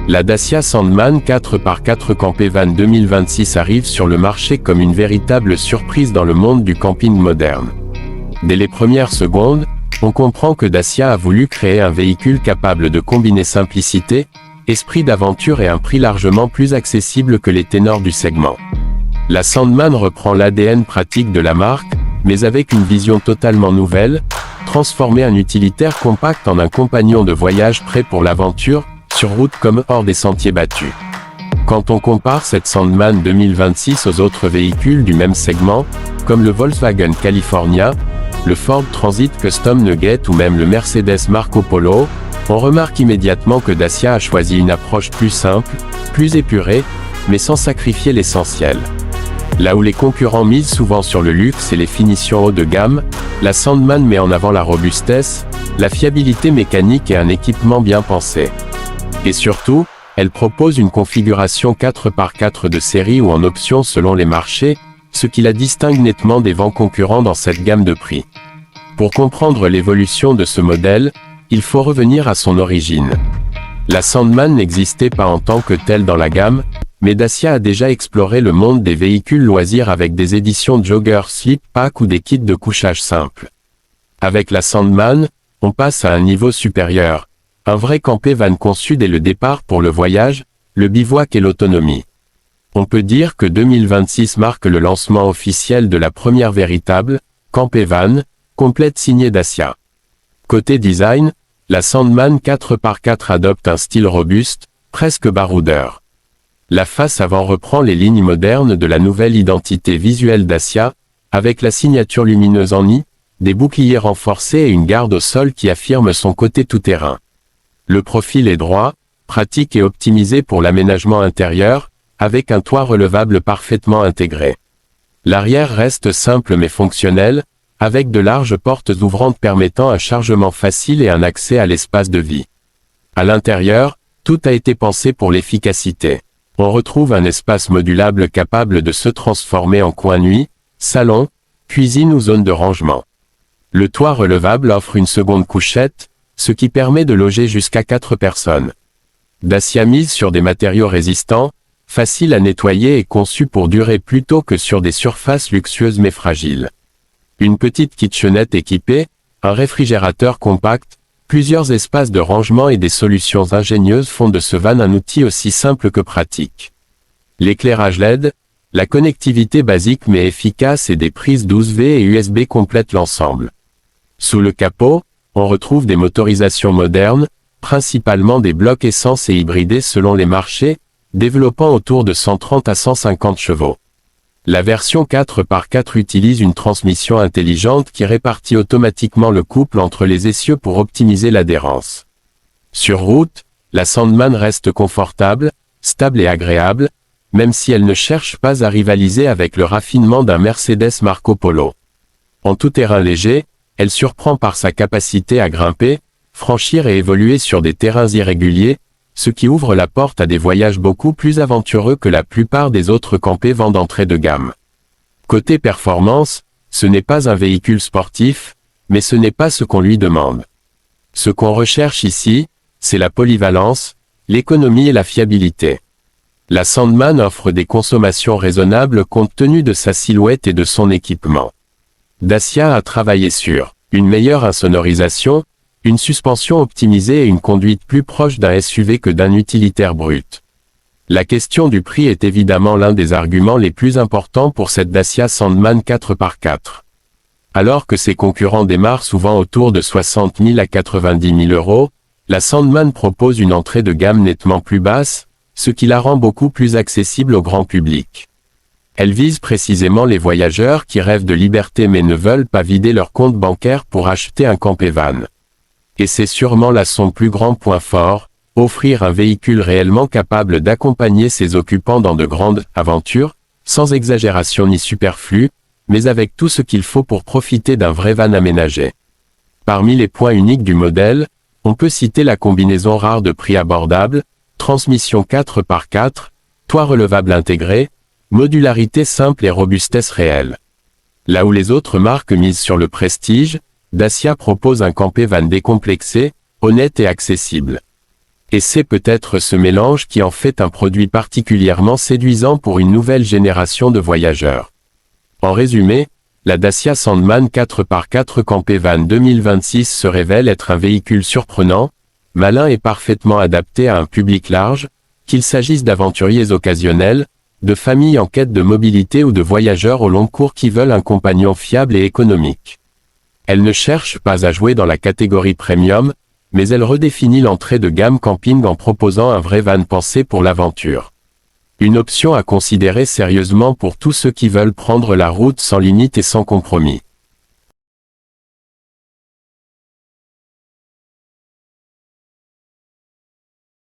La Dacia Sandman 4x4 Camper Van 2026 arrive sur le marché comme une véritable surprise dans le monde du camping moderne. Dès les premières secondes, on comprend que Dacia a voulu créer un véhicule capable de combiner simplicité, esprit d'aventure et un prix largement plus accessible que les ténors du segment. La Sandman reprend l'ADN pratique de la marque, mais avec une vision totalement nouvelle, transformer un utilitaire compact en un compagnon de voyage prêt pour l'aventure, sur route comme hors des sentiers battus. Quand on compare cette Sandman 2026 aux autres véhicules du même segment, comme le Volkswagen California, le Ford Transit Custom Nugget ou même le Mercedes Marco Polo, on remarque immédiatement que Dacia a choisi une approche plus simple, plus épurée, mais sans sacrifier l'essentiel. Là où les concurrents misent souvent sur le luxe et les finitions haut de gamme, la Sandman met en avant la robustesse, la fiabilité mécanique et un équipement bien pensé. Et surtout, elle propose une configuration 4x4 de série ou en option selon les marchés, ce qui la distingue nettement des vents concurrents dans cette gamme de prix. Pour comprendre l'évolution de ce modèle, il faut revenir à son origine. La Sandman n'existait pas en tant que telle dans la gamme, mais Dacia a déjà exploré le monde des véhicules loisirs avec des éditions Jogger Slip Pack ou des kits de couchage simples. Avec la Sandman, on passe à un niveau supérieur. Un vrai campé van conçu dès le départ pour le voyage, le bivouac et l'autonomie. On peut dire que 2026 marque le lancement officiel de la première véritable campé van complète signée Dacia. Côté design, la Sandman 4x4 adopte un style robuste, presque baroudeur. La face avant reprend les lignes modernes de la nouvelle identité visuelle Dacia, avec la signature lumineuse en I, des boucliers renforcés et une garde au sol qui affirme son côté tout-terrain. Le profil est droit, pratique et optimisé pour l'aménagement intérieur, avec un toit relevable parfaitement intégré. L'arrière reste simple mais fonctionnel, avec de larges portes ouvrantes permettant un chargement facile et un accès à l'espace de vie. À l'intérieur, tout a été pensé pour l'efficacité. On retrouve un espace modulable capable de se transformer en coin nuit, salon, cuisine ou zone de rangement. Le toit relevable offre une seconde couchette, ce qui permet de loger jusqu'à 4 personnes. Dacia mise sur des matériaux résistants, faciles à nettoyer et conçus pour durer plutôt que sur des surfaces luxueuses mais fragiles. Une petite kitchenette équipée, un réfrigérateur compact, plusieurs espaces de rangement et des solutions ingénieuses font de ce van un outil aussi simple que pratique. L'éclairage LED, la connectivité basique mais efficace et des prises 12V et USB complètent l'ensemble. Sous le capot, on retrouve des motorisations modernes, principalement des blocs essence et hybridés selon les marchés, développant autour de 130 à 150 chevaux. La version 4x4 utilise une transmission intelligente qui répartit automatiquement le couple entre les essieux pour optimiser l'adhérence. Sur route, la Sandman reste confortable, stable et agréable, même si elle ne cherche pas à rivaliser avec le raffinement d'un Mercedes Marco Polo. En tout-terrain léger, elle surprend par sa capacité à grimper, franchir et évoluer sur des terrains irréguliers, ce qui ouvre la porte à des voyages beaucoup plus aventureux que la plupart des autres campés van d'entrée de gamme. Côté performance, ce n'est pas un véhicule sportif, mais ce n'est pas ce qu'on lui demande. Ce qu'on recherche ici, c'est la polyvalence, l'économie et la fiabilité. La Sandman offre des consommations raisonnables compte tenu de sa silhouette et de son équipement. Dacia a travaillé sur une meilleure insonorisation, une suspension optimisée et une conduite plus proche d'un SUV que d'un utilitaire brut. La question du prix est évidemment l'un des arguments les plus importants pour cette Dacia Sandman 4x4. Alors que ses concurrents démarrent souvent autour de 60 000 à 90 000 euros, la Sandman propose une entrée de gamme nettement plus basse, ce qui la rend beaucoup plus accessible au grand public. Elle vise précisément les voyageurs qui rêvent de liberté mais ne veulent pas vider leur compte bancaire pour acheter un campé van. Et c'est sûrement là son plus grand point fort, offrir un véhicule réellement capable d'accompagner ses occupants dans de grandes aventures, sans exagération ni superflu, mais avec tout ce qu'il faut pour profiter d'un vrai van aménagé. Parmi les points uniques du modèle, on peut citer la combinaison rare de prix abordable, transmission 4x4, toit relevable intégré, modularité simple et robustesse réelle. Là où les autres marques misent sur le prestige, Dacia propose un campé van décomplexé, honnête et accessible. Et c'est peut-être ce mélange qui en fait un produit particulièrement séduisant pour une nouvelle génération de voyageurs. En résumé, la Dacia Sandman 4x4 Campé Van 2026 se révèle être un véhicule surprenant, malin et parfaitement adapté à un public large, qu'il s'agisse d'aventuriers occasionnels, de familles en quête de mobilité ou de voyageurs au long cours qui veulent un compagnon fiable et économique. Elle ne cherche pas à jouer dans la catégorie premium, mais elle redéfinit l'entrée de gamme camping en proposant un vrai van pensé pour l'aventure. Une option à considérer sérieusement pour tous ceux qui veulent prendre la route sans limite et sans compromis.